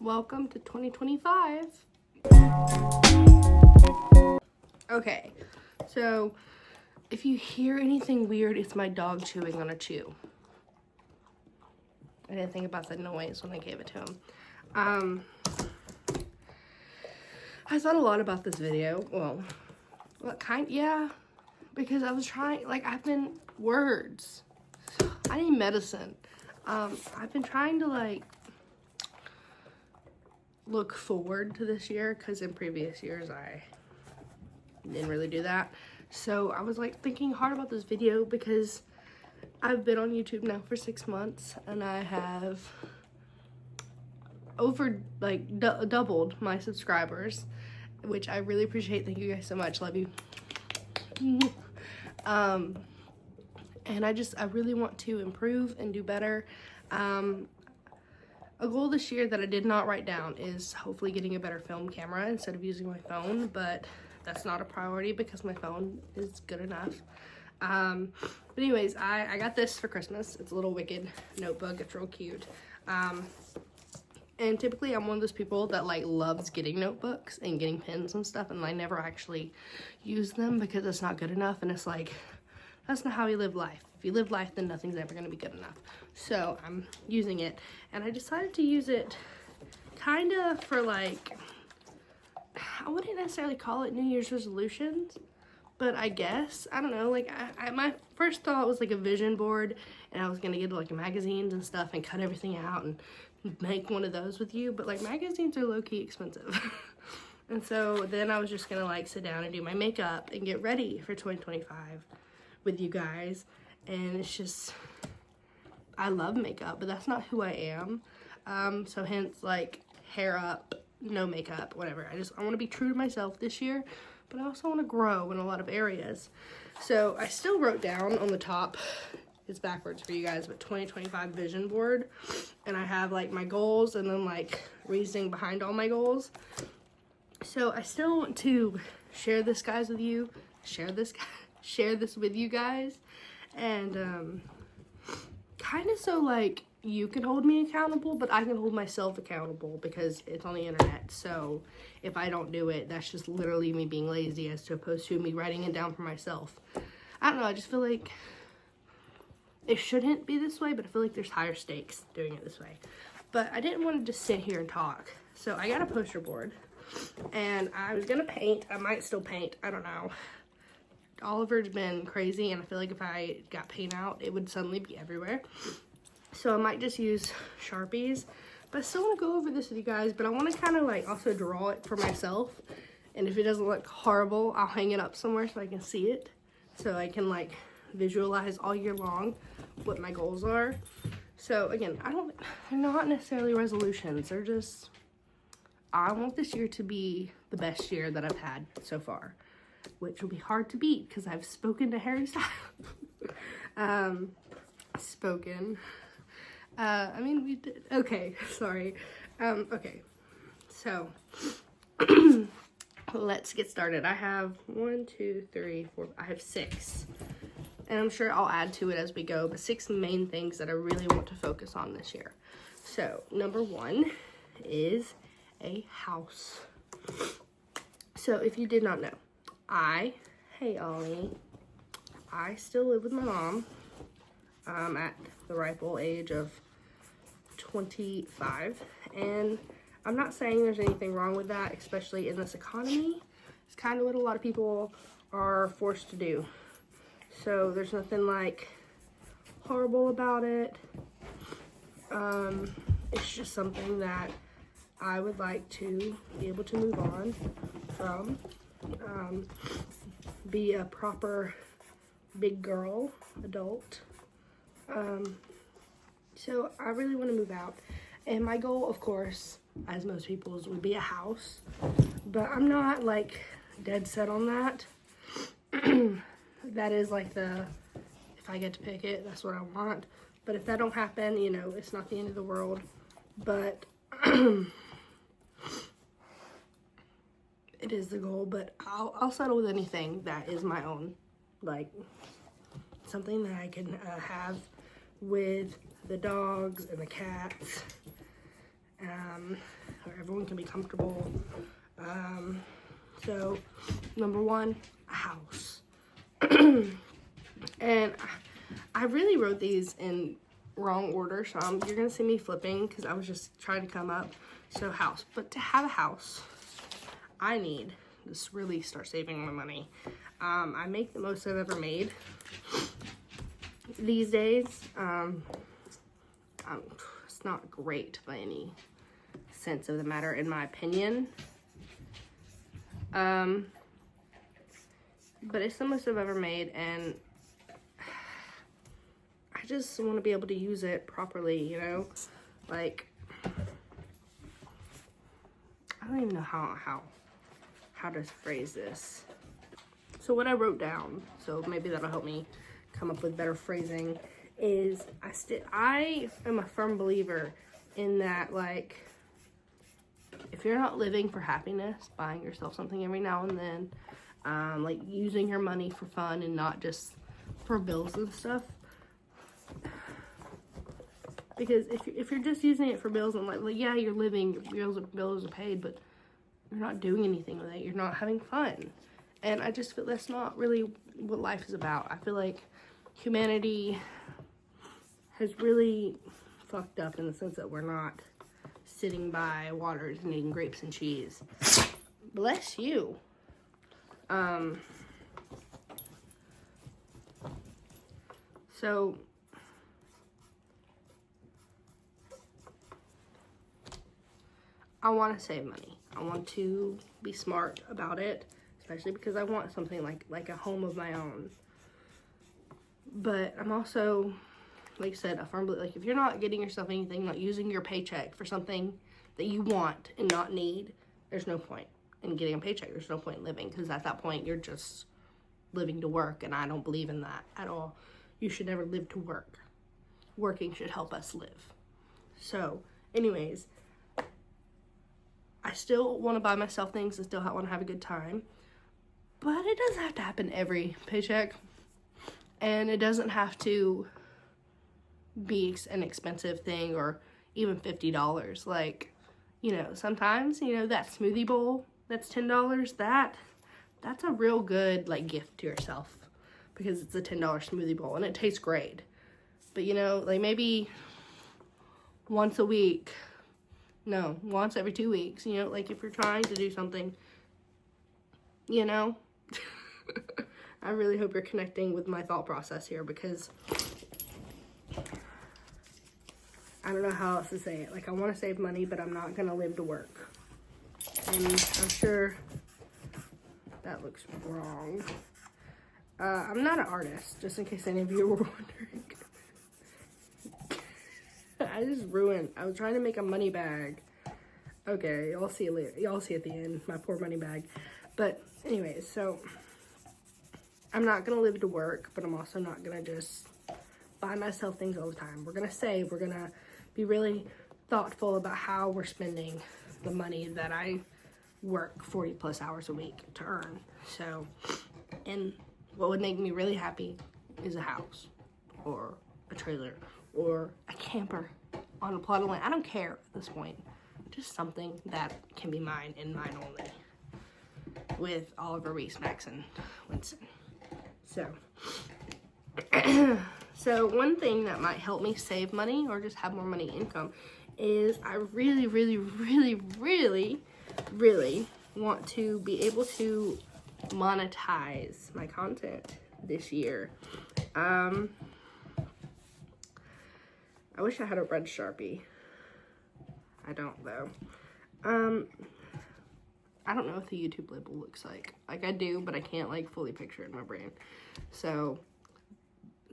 welcome to 2025. Okay, so if you hear anything weird, it's my dog chewing on a chew. I didn't think about the noise when I gave it to him. I thought a lot about this video. Well, yeah, because I was trying, words. I need medicine. I've been trying to, look forward to this year, because in previous years I didn't really do that. So I was, thinking hard about this video because I've been on YouTube now for 6 months, and I have doubled my subscribers, which I really appreciate. Thank you guys so much. Love you. And I really want to improve and do better. A goal this year that I did not write down is hopefully getting a better film camera instead of using my phone, but that's not a priority because my phone is good enough. But anyways, I got this for Christmas. It's a little Wicked notebook. It's real cute. And typically I'm one of those people that loves getting notebooks and getting pens and stuff, and I never actually use them because it's not good enough, and it's that's not how you live life. If you live life, then nothing's ever gonna be good enough. So I'm using it, and I decided to use it kind of for I wouldn't necessarily call it New Year's resolutions, but I guess, I don't know, my first thought was a vision board, and I was gonna get magazines and stuff and cut everything out and make one of those with you, but magazines are low-key expensive. And so then I was just gonna sit down and do my makeup and get ready for 2025 with you guys. And it's just, I love makeup, but that's not who I am. So hence hair up, no makeup, whatever. I want to be true to myself this year, but I also want to grow in a lot of areas. So I still wrote down on the top, it's backwards for you guys, but 2025 vision board. And I have my goals and then reasoning behind all my goals. So I still want to share this with you guys, and kind of so you can hold me accountable, but I can hold myself accountable because it's on the internet. So if I don't do it, that's just literally me being lazy as opposed to me writing it down for myself. I don't know, I just feel it shouldn't be this way, but I feel there's higher stakes doing it this way. But I didn't want to just sit here and talk, so I got a poster board, and I was gonna paint. I might still paint, I don't know. Oliver's been crazy, and I feel if I got paint out, it would suddenly be everywhere. So I might just use Sharpies, but I still want to go over this with you guys, but I want to kind of also draw it for myself, and if it doesn't look horrible, I'll hang it up somewhere so I can see it, so I can visualize all year long what my goals are. So again, they're not necessarily resolutions, they're just, I want this year to be the best year that I've had so far, which will be hard to beat because I've spoken to Harry Styles. We did. Okay, sorry. Okay, so let's get started. I have 1, 2, 3, 4, I have 6. And I'm sure I'll add to it as we go, but 6 main things that I really want to focus on this year. So, number 1 is a house. So, if you did not know, hey Ollie, I still live with my mom at the ripe old age of 25, and I'm not saying there's anything wrong with that, especially in this economy. It's kind of what a lot of people are forced to do, so there's nothing horrible about it. It's just something that I would like to be able to move on from. Be a proper big girl, adult. So I really want to move out. And my goal, of course, as most people's, would be a house. But I'm not dead set on that. That is if I get to pick it, that's what I want. But if that don't happen, it's not the end of the world. But it is the goal, but I'll settle with anything that is my own, something that I can have with the dogs and the cats. where everyone can be comfortable. So number one, a house. And I really wrote these in wrong order, so you're gonna see me flipping because I was just trying to come up. So house, but to have a house, I need to really start saving my money. I make the most I've ever made these days. It's not great by any sense of the matter, in my opinion. But it's the most I've ever made, and I just want to be able to use it properly, you know? Like, I don't even know how to phrase this. So what I wrote down, so maybe that'll help me come up with better phrasing, is I am a firm believer in that, like, if you're not living for happiness, buying yourself something every now and then, like using your money for fun and not just for bills and stuff. Because if you're just using it for bills and like yeah, you're living, your bills are paid, but you're not doing anything with it. You're not having fun. And I just feel that's not really what life is about. I feel like humanity has really fucked up in the sense that we're not sitting by waters and eating grapes and cheese. Bless you. So I want to save money. I want to be smart about it, especially because I want something like a home of my own. But I'm also, like I said, like if you're not getting yourself anything, like using your paycheck for something that you want and not need, there's no point in getting a paycheck. There's no point in living, because at that point you're just living to work, and I don't believe in that at all. You should never live to work. Working should help us live. So anyways, I still want to buy myself things. I still want to have a good time, but it doesn't have to happen every paycheck, and it doesn't have to be an expensive thing or even $50. Like, you know, sometimes, you know, that smoothie bowl that's $10, that's a real good like gift to yourself, because it's a $10 smoothie bowl and it tastes great. But you know, like maybe once every 2 weeks, you know, like if you're trying to do something, you know. I really hope you're connecting with my thought process here, because I don't know how else to say it. Like, I want to save money, but I'm not going to live to work. And I'm sure that looks wrong. I'm not an artist, just in case any of you were wondering. I was trying to make a money bag. Okay, y'all see it later. Y'all see at the end, my poor money bag. But anyways, so I'm not going to live to work, but I'm also not going to just buy myself things all the time. We're going to save. We're going to be really thoughtful about how we're spending the money that I work 40 plus hours a week to earn. So, and what would make me really happy is a house or a trailer or a camper on a plot of land. I don't care at this point. Just something that can be mine and mine only, with Oliver Reese, Max, and Winston. So one thing that might help me save money or just have more money income is I really, really, really, really, really want to be able to monetize my content this year. I wish I had a red Sharpie. I don't though. I don't know what the YouTube label looks like. Like I do, but I can't like fully picture it in my brain. So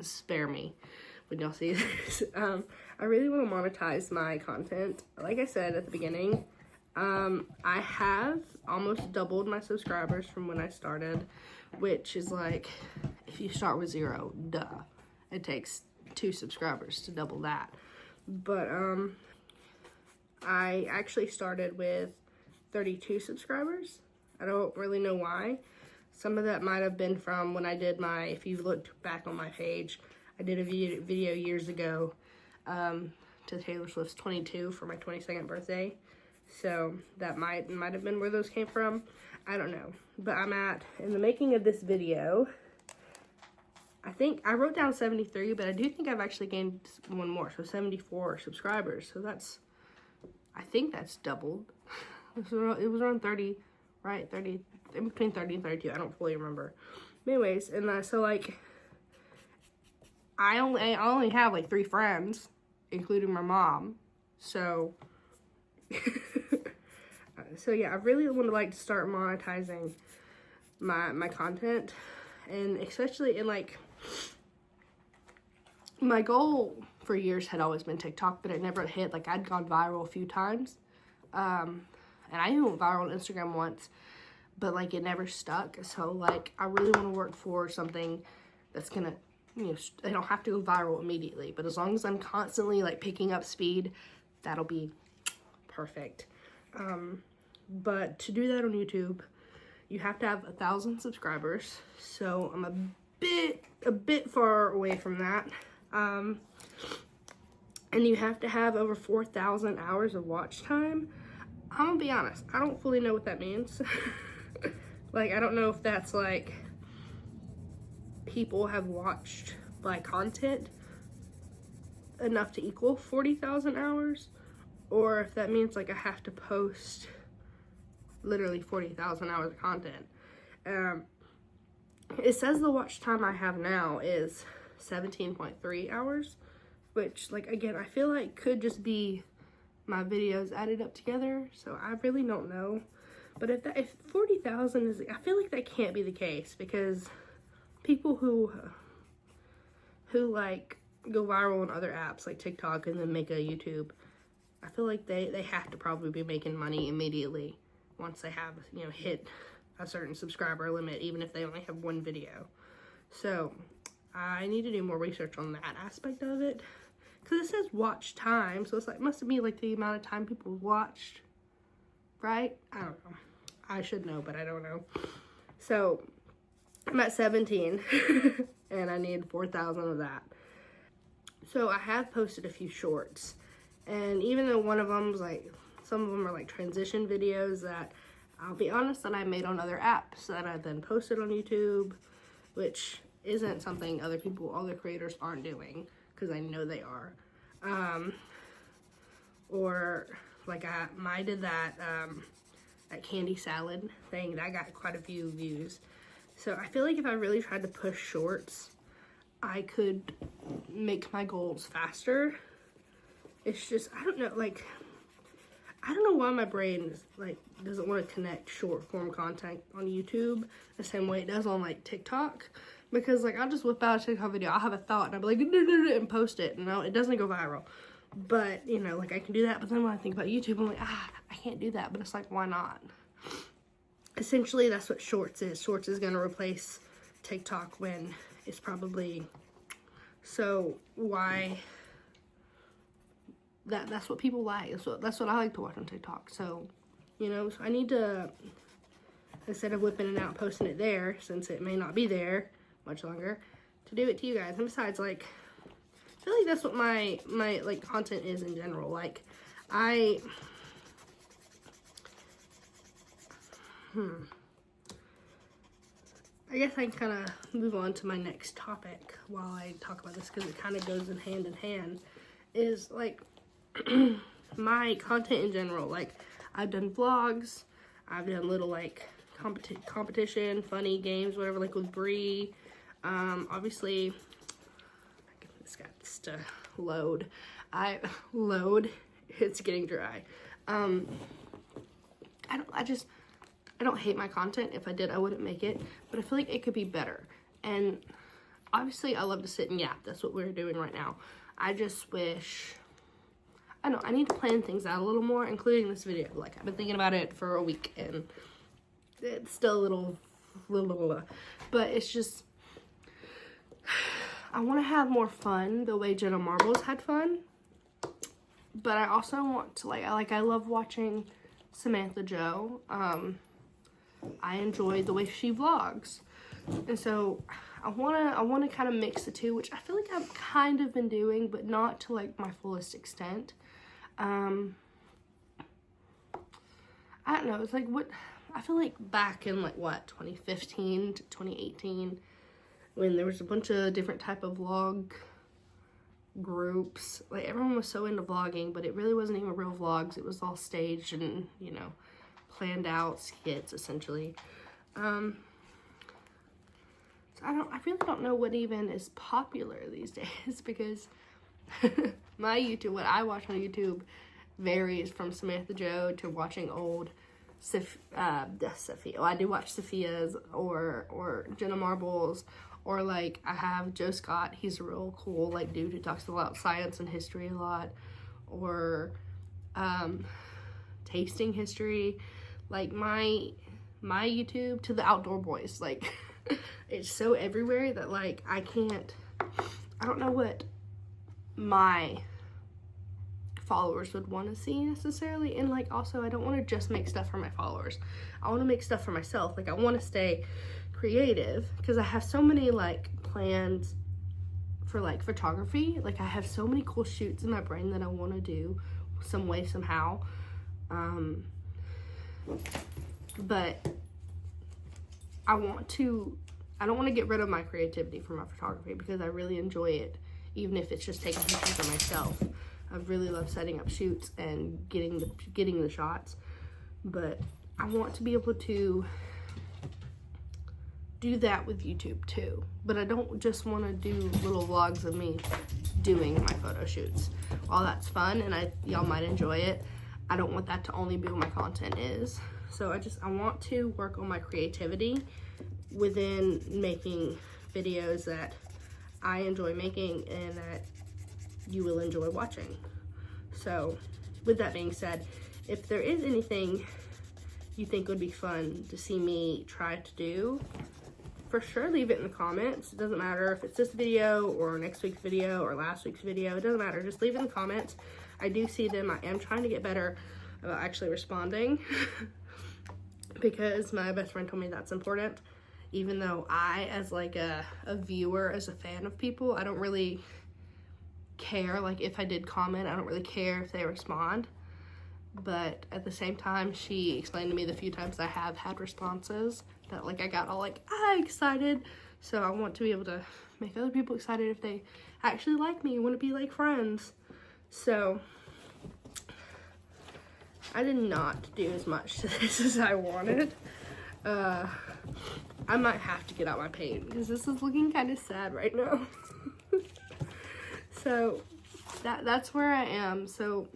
spare me when y'all see this. I really want to monetize my content. Like I said at the beginning, I have almost doubled my subscribers from when I started, which is like, if you start with 0, duh. It takes 2 subscribers to double that. But I actually started with 32 subscribers. I don't really know why. Some of that might have been from when I did if you looked back on my page, I did a video years ago to Taylor Swift's 22 for my 22nd birthday. So that might have been where those came from. I don't know. But I'm in the making of this video, I think I wrote down 73, but I do think I've actually gained one more. So 74 subscribers. So I think that's doubled. It was around 30, right? 30, in between 30 and 32. I don't fully remember. But anyways, and so like, I only have like 3 friends, including my mom. So, so yeah, I really would like to start monetizing my content, and especially in like, my goal for years had always been TikTok, but it never hit. Like, I'd gone viral a few times, and I even went viral on Instagram once, but like it never stuck. So like, I really want to work for something that's gonna, you know, I don't have to go viral immediately, but as long as I'm constantly like picking up speed, that'll be perfect. But to do that on YouTube, you have to have 1,000 subscribers. So I'm a bit far away from that. And you have to have over 4,000 hours of watch time. I'm gonna be honest, I don't fully know what that means. Like, I don't know if that's like people have watched my content enough to equal 40,000 hours, or if that means like I have to post literally 40,000 hours of content. It says the watch time I have now is 17.3 hours, which, like, again, I feel like could just be my videos added up together, so I really don't know. But if 40,000 is, I feel like that can't be the case, because people who like go viral on other apps like TikTok and then make a YouTube, I feel like they have to probably be making money immediately once they have, you know, hit a certain subscriber limit, even if they only have one video. So I need to do more research on that aspect of it, because it says watch time, so it's like, must it be like the amount of time people watched, right? I don't know. I should know, but I don't know. So I'm at 17 and I need 4,000 of that. So I have posted a few shorts, and even though one of them's like, some of them are like transition videos that, I'll be honest, that I made on other apps that I then posted on YouTube, which isn't something other creators aren't doing, because I know they are. Or like I did that candy salad thing that got quite a few views. So I feel like if I really tried to push shorts, I could make my goals faster. It's just, I don't know, like, I don't know why my brain like doesn't want to connect short form content on YouTube the same way it does on like TikTok, because like I'll just whip out a TikTok video, I'll have a thought and I'll be like and post it, and no, it doesn't go viral. But you know, like I can do that, but then when I think about YouTube, I'm like, I can't do that. But it's like, why not? Essentially, that's what Shorts is. Shorts is gonna replace TikTok when it's probably, so why? That's what people like. That's what I like to watch on TikTok. So, you know, so I need to, instead of whipping it out and posting it there, since it may not be there much longer, to do it to you guys. And besides, like, I feel like that's what my like content is in general. Like, I guess I can kind of move on to my next topic while I talk about this, because it kind of goes in hand, is like my content in general. Like, I've done vlogs, I've done little like competition, funny games, whatever, like with Bree. Obviously, this got to load. It's getting dry. I don't hate my content. If I did, I wouldn't make it, but I feel like it could be better. And obviously I love to sit and yap. That's what we're doing right now. I just wish, I don't know, I need to plan things out a little more, including this video. Like, I've been thinking about it for a week and it's still a little, but it's just, I want to have more fun the way Jenna Marbles had fun. But I also want to, I love watching Samantha Joe. I enjoy the way she vlogs. And so I want to kind of mix the two, which I feel like I've kind of been doing, but not to like my fullest extent. I don't know, it's like what, I feel like back in like what, 2015 to 2018, when there was a bunch of different type of vlog groups, like everyone was so into vlogging, but it really wasn't even real vlogs. It was all staged and, you know, planned out skits essentially. So I really don't know what even is popular these days, because my YouTube, what I watch on YouTube varies from Samantha Joe to watching old Sophia. Well, I do watch Sophia's or Jenna Marbles, or like I have Joe Scott. He's a real cool like dude who talks about science and history a lot, or tasting history. Like my YouTube to the outdoor boys, like it's so everywhere that like I don't know what my followers would want to see necessarily. And like also I don't want to just make stuff for my followers. I want to make stuff for myself. Like I want to stay creative because I have so many like plans for like photography. Like I have so many cool shoots in my brain that I want to do some way somehow. But I don't want to get rid of my creativity for my photography because I really enjoy it, even if it's just taking pictures of myself. I really love setting up shoots and getting the shots, but I want to be able to do that with YouTube too. But I don't just want to do little vlogs of me doing my photo shoots. While that's fun and y'all might enjoy it, I don't want that to only be what my content is. So I want to work on my creativity within making videos that I enjoy making and that you will enjoy watching. So with that being said, if there is anything you think would be fun to see me try to do, for sure leave it in the comments. It doesn't matter if it's this video or next week's video or last week's video. It doesn't matter. Just leave it in the comments. I do see them. I am trying to get better about actually responding because my best friend told me that's important. Even though I, as like a viewer, as a fan of people, I don't really care. Like if I did comment, I don't really care if they respond. But at the same time, she explained to me the few times I have had responses that like I got all like excited. So I want to be able to make other people excited if they actually like me and want to be like friends. So I did not do as much to this as I wanted. I might have to get out my paint because this is looking kind of sad right now. So that's where I am. So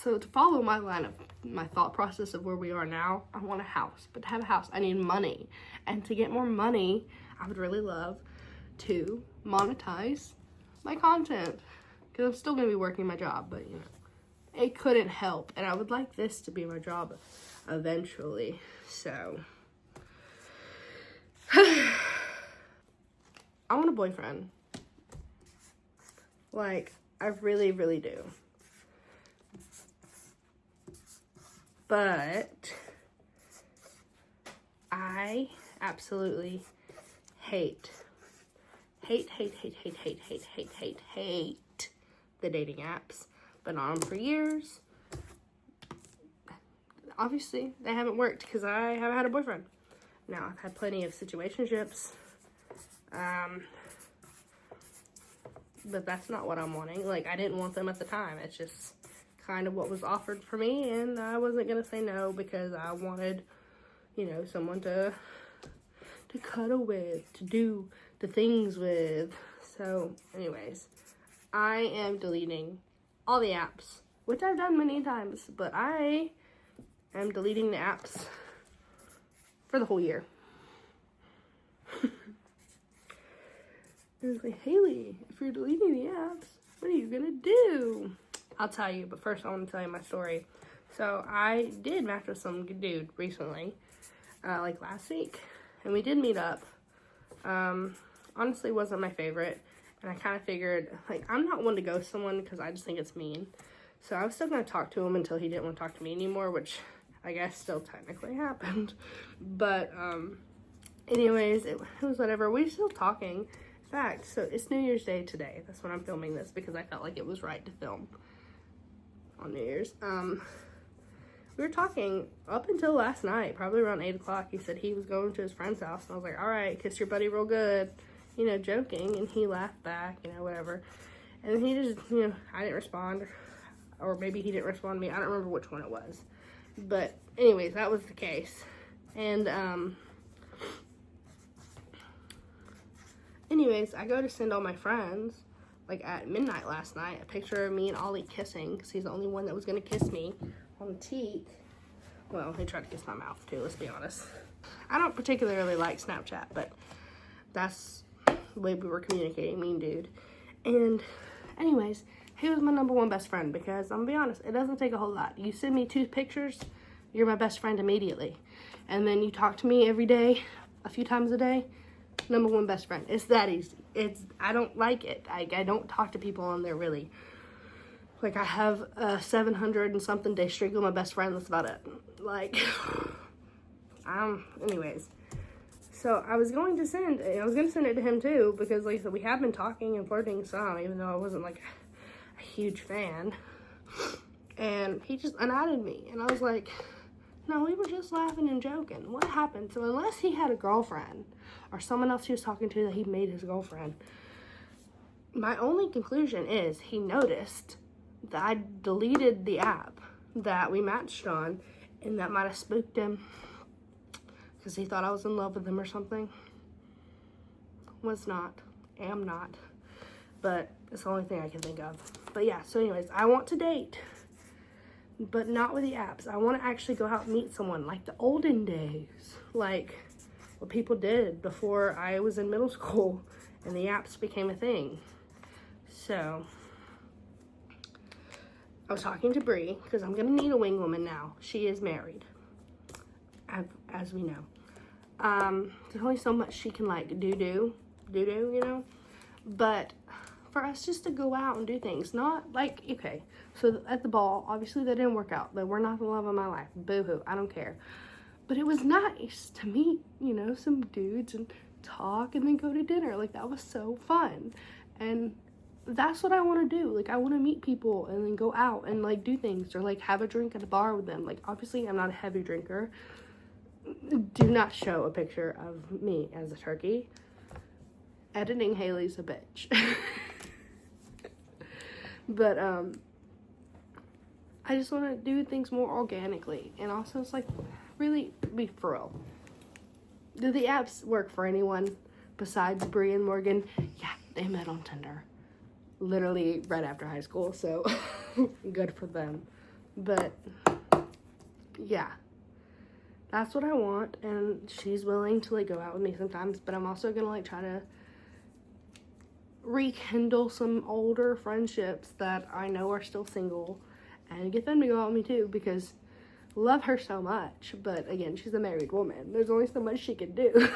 to follow my line of my thought process of where we are now, I want a house. But to have a house, I need money. And to get more money, I would really love to monetize my content. Because I'm still going to be working my job, but you know, it couldn't help. And I would like this to be my job eventually. So I want a boyfriend. Like, I really, really do. But I absolutely hate the dating apps. Been on them for years. Obviously, they haven't worked because I haven't had a boyfriend. Now, I've had plenty of situationships. But that's not what I'm wanting. Like, I didn't want them at the time. It's just kind of what was offered for me, and I wasn't going to say no because I wanted, you know, someone to cuddle with, to do the things with. So, anyways, I am deleting all the apps, which I've done many times, but I am deleting the apps for the whole year. I was like, Haley, if you're deleting the apps, what are you gonna do? I'll tell you, but first I want to tell you my story. So I did match with some dude recently, like last week, and we did meet up. Honestly, wasn't my favorite, and I kind of figured, like, I'm not one to ghost someone because I just think it's mean. So I was still gonna talk to him until he didn't want to talk to me anymore, which I guess still technically happened. But anyways, it was whatever. We're still talking. In fact, so it's New Year's Day today. That's when I'm filming this because I felt like it was right to film on New Year's. we were talking up until last night, probably around 8 o'clock. He said he was going to his friend's house. And I was like, all right, kiss your buddy real good, you know, joking. And he laughed back, you know, whatever. And he just, you know, I didn't respond. Or maybe he didn't respond to me. I don't remember which one it was. But anyways, that was the case. And, anyways, I go to send all my friends, like at midnight last night, a picture of me and Ollie kissing, because he's the only one that was going to kiss me on the cheek. Well, he tried to kiss my mouth too, let's be honest. I don't particularly like Snapchat, but that's the way we were communicating, me and dude. And anyways, he was my #1 best friend, because I'm gonna be honest, it doesn't take a whole lot. You send me 2 pictures, you're my best friend immediately. And then you talk to me every day, a few times a day, #1 best friend. It's that easy. I don't like it. I don't talk to people and they're really, like, I have a 700 and something day streak with my best friend. That's about it. Like, anyways. So I was going to send it to him too, because like I said, we have been talking and flirting some, even though I wasn't like a huge fan. And he just unadded me, and I was like, no, we were just laughing and joking. What happened? So unless he had a girlfriend or someone else he was talking to that he made his girlfriend, my only conclusion is he noticed that I deleted the app that we matched on, and that might have spooked him because he thought I was in love with him or something. Was not. Am not. But it's the only thing I can think of. But yeah, so anyways, I want to date, but not with the apps. I want to actually go out and meet someone like the olden days, like what people did before I was in middle school and the apps became a thing. So I was talking to Bree, because I'm going to need a wing woman now. She is married, as we know. There's only so much she can like do, you know? But for us just to go out and do things, not like, okay, so at the ball, obviously that didn't work out. But we're not the love of my life. Boo-hoo, I don't care. But it was nice to meet, you know, some dudes and talk and then go to dinner. Like, that was so fun. And that's what I want to do. Like, I want to meet people and then go out and like do things, or like have a drink at a bar with them. Like, obviously I'm not a heavy drinker. Do not show a picture of me as a turkey. Editing Haley's a bitch. But I just want to do things more organically, and also it's like really be for real. Do the apps work for anyone besides Bree and Morgan? Yeah, they met on Tinder literally right after high school, so good for them. But yeah, that's what I want, and she's willing to like go out with me sometimes, but I'm also gonna like try to rekindle some older friendships that I know are still single and get them to go out with me too, because I love her so much. But again, she's a married woman. There's only so much she can do.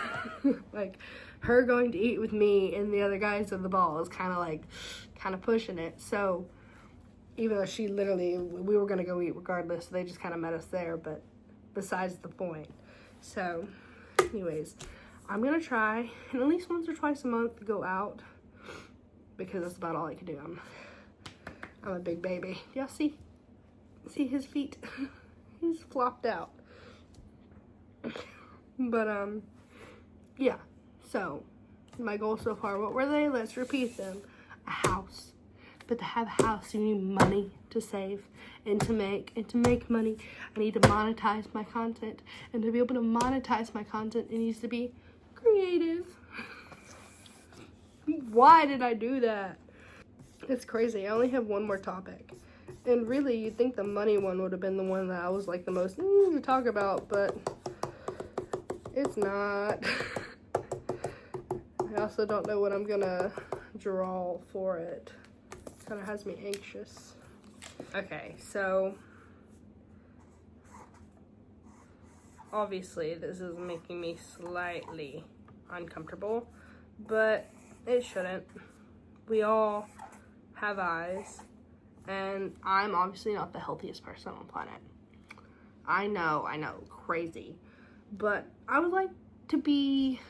Like, her going to eat with me and the other guys at the ball is kind of pushing it. So even though we were going to go eat regardless, they just kind of met us there, but besides the point. So anyways, I'm going to try, and at least once or twice a month, go out, because that's about all I can do. I'm a big baby. Y'all see his feet? He's flopped out. But yeah, so my goals so far, what were they? Let's repeat them. A house. But to have a house, you need money to save and to make money, I need to monetize my content, and to be able to monetize my content, it needs to be creative. Why did I do that? It's crazy. I only have one more topic. And really, you'd think the money one would have been the one that I was like the most to talk about, but it's not. I also don't know what I'm gonna draw for it. Kind of has me anxious. Okay, so obviously this is making me slightly uncomfortable, but it shouldn't. We all have eyes, and I'm obviously not the healthiest person on the planet. I know, crazy. But I would like to be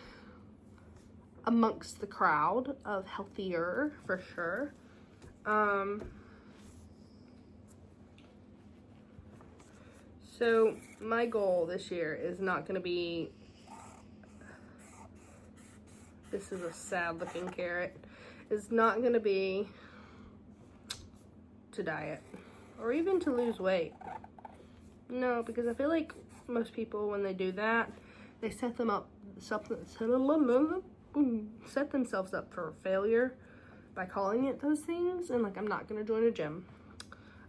amongst the crowd of healthier, for sure. So my goal this year is not going to be, this is a sad looking carrot, it's not going to be to diet or even to lose weight. No, because I feel like most people, when they do that, they set themselves up for failure by calling it those things. And like, I'm not going to join a gym.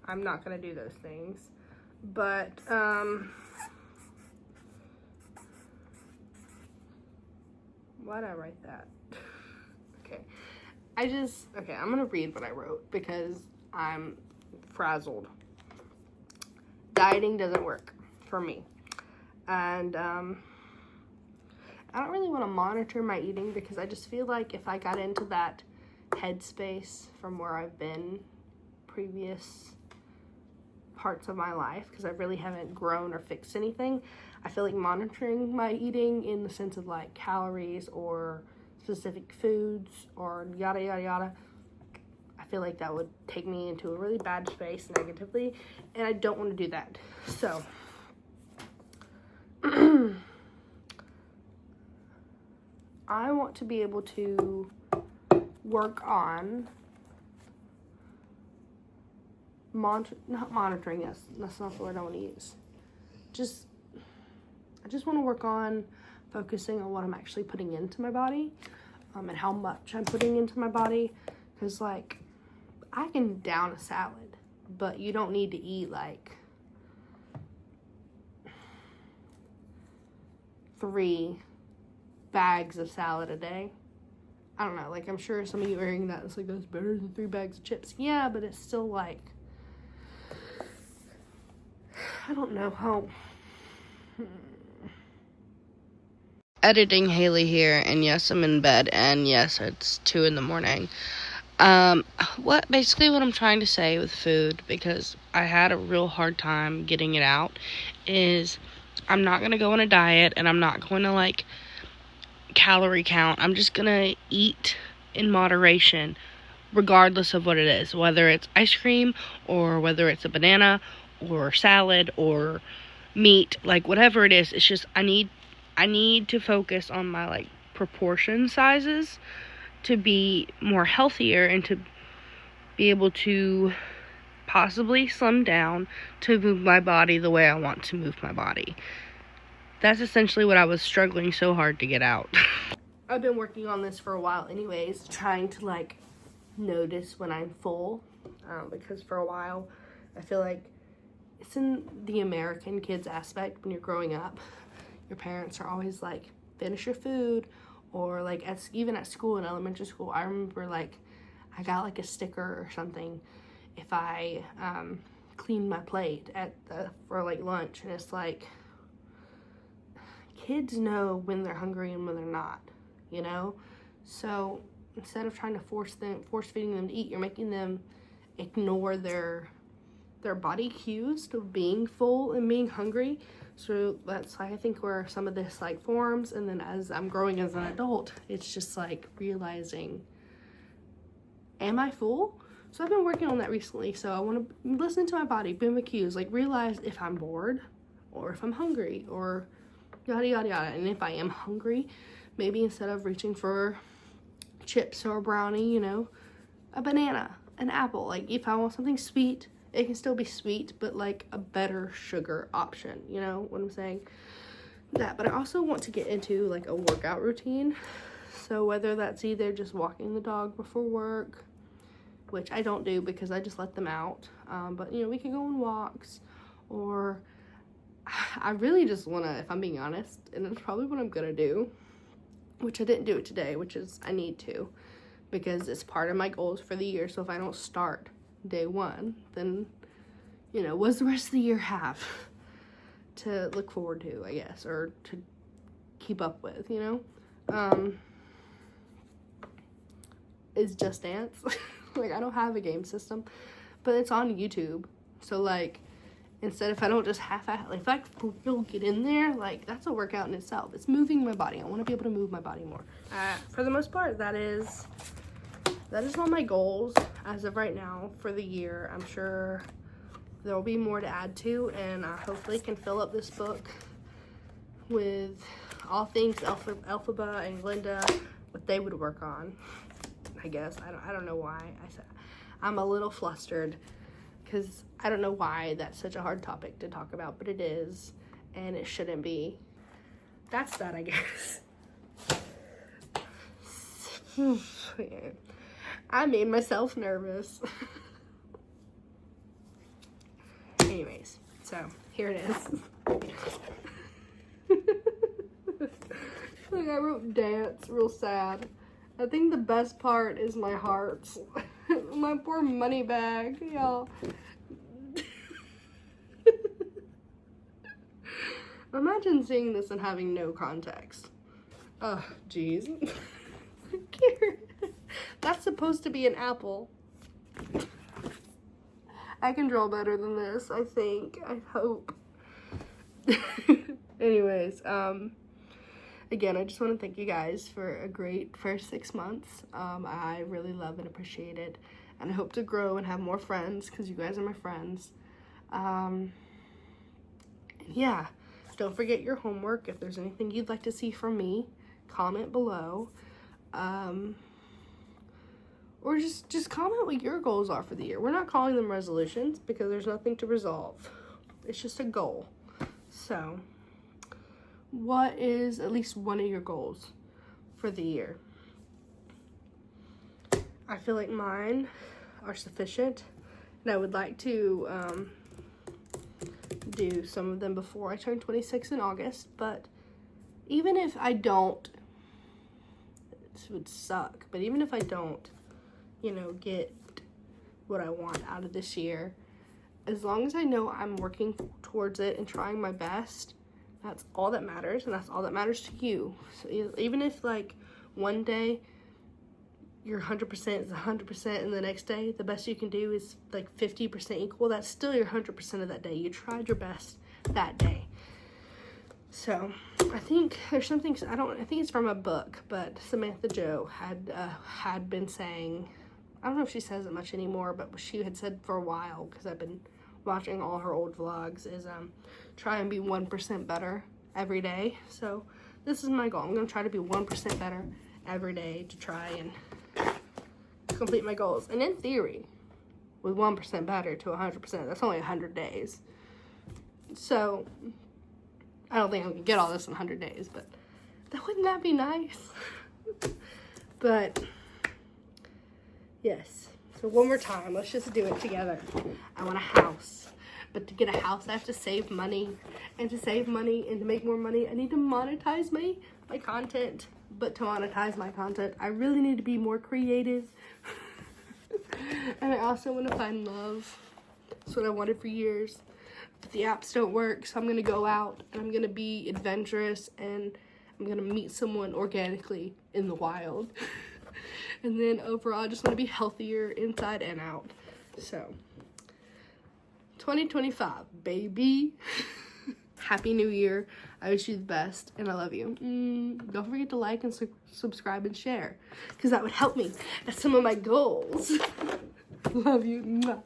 I'm not going to do those things. But, why'd I write that? Okay. I'm going to read what I wrote because I'm frazzled. Dieting doesn't work for me. And, I don't really want to monitor my eating because I just feel like if I got into that headspace from where I've been previous parts of my life, because I really haven't grown or fixed anything, I feel like monitoring my eating in the sense of like calories or specific foods or yada yada yada, I feel like that would take me into a really bad space negatively, and I don't want to do that. So I want to be able to work on not monitoring, yes, that's not the word I want to use. I just want to work on focusing on what I'm actually putting into my body, and how much I'm putting into my body. Because, like, I can down a salad, but you don't need to eat, like, 3 bags of salad a day. I don't know, like, I'm sure some of you are hearing that. It's like, that's better than 3 bags of chips. Yeah, but it's still, like, I don't know how. Editing Haley here, and yes, I'm in bed, and yes, it's 2 in the morning. Basically what I'm trying to say with food, because I had a real hard time getting it out, is I'm not going to go on a diet, and I'm not going to, like, calorie count. I'm just going to eat in moderation, regardless of what it is, whether it's ice cream, or whether it's a banana, or salad, or meat, like, whatever it is. It's just, I need to focus on my, like, proportion sizes to be more healthier and to be able to possibly slim down to move my body the way I want to move my body. That's essentially what I was struggling so hard to get out. I've been working on this for a while anyways, trying to, like, notice when I'm full, because for a while I feel like it's in the American kids aspect. When you're growing up, your parents are always like, finish your food, or like even at school, in elementary school, I remember, like, I got like a sticker or something if I cleaned my plate for like lunch, and it's like, kids know when they're hungry and when they're not, you know? So instead of trying to force feeding them to eat, you're making them ignore their body cues to being full and being hungry. So that's, I think, where some of this, like, forms. And then as I'm growing as an adult, it's just like realizing, am I full? So I've been working on that recently. So I want to listen to my body, be my cues, like, realize if I'm bored or if I'm hungry or yada yada yada. And if I am hungry, maybe instead of reaching for chips or a brownie, you know, a banana, an apple. Like, if I want something sweet, it can still be sweet, but like a better sugar option, you know what I'm saying? That, but I also want to get into like a workout routine. So whether that's either just walking the dog before work, which I don't do because I just let them out, but you know, we can go on walks, or I really just want to, if I'm being honest, and it's probably what I'm gonna do, which I didn't do it today, which is I need to, because it's part of my goals for the year. So if I don't start day 1, then, you know, what's the rest of the year have to look forward to, I guess, or to keep up with, you know? Is Just Dance. Like, I don't have a game system, but it's on YouTube. So, like, instead, if I don't just like, if I for real get in there, like, that's a workout in itself. It's moving my body. I want to be able to move my body more. For the most part, that is all my goals as of right now for the year. I'm sure there will be more to add to, and I hopefully can fill up this book with all things Elphaba and Glinda, what they would work on. I guess I don't know why I'm a little flustered, because I don't know why that's such a hard topic to talk about, but it is, and it shouldn't be. That's that, I guess. I made myself nervous. Anyways, so here it is. Like, I wrote dance real sad. I think the best part is my hearts. My poor money bag, y'all. Imagine seeing this and having no context. Oh, jeez. That's supposed to be an apple. I can draw better than this, I think. I hope. Anyways, again, I just want to thank you guys for a great first 6 months. I really love and appreciate it. And I hope to grow and have more friends, because you guys are my friends. Yeah, don't forget your homework. If there's anything you'd like to see from me, comment below. Or just comment what your goals are for the year. We're not calling them resolutions because there's nothing to resolve. It's just a goal. So, what is at least one of your goals for the year? I feel like mine are sufficient, and I would like to do some of them before I turn 26 in August, but even if I don't, this would suck, but even if I don't, you know, get what I want out of this year, as long as I know I'm working towards it and trying my best, that's all that matters, and that's all that matters to you. So even if, like, one day your 100% is 100%, and the next day the best you can do is like 50% equal, that's still your 100% of that day. You tried your best that day. So I think there's something, I think it's from a book, but Samantha Joe had been saying, I don't know if she says it much anymore, but she had said for a while, because I've been watching all her old vlogs, is try and be 1% better every day. So this is my goal. I'm going to try to be 1% better every day to try and complete my goals. And in theory, with 1% better to 100%, that's only 100 days. So I don't think I can get all this in 100 days, but wouldn't that be nice? But yes. So one more time, let's just do it together. I want a house. But to get a house, I have to save money. And to save money and to make more money, I need to monetize my content. But to monetize my content, I really need to be more creative. And I also want to find love. That's what I wanted for years. But the apps don't work, so I'm going to go out and I'm going to be adventurous and I'm going to meet someone organically in the wild. And then overall, I just want to be healthier inside and out. So, 2025, baby. Happy New Year. I wish you the best, and I love you. Don't forget to like and subscribe and share, because that would help me at some of my goals. Love you. Mwah.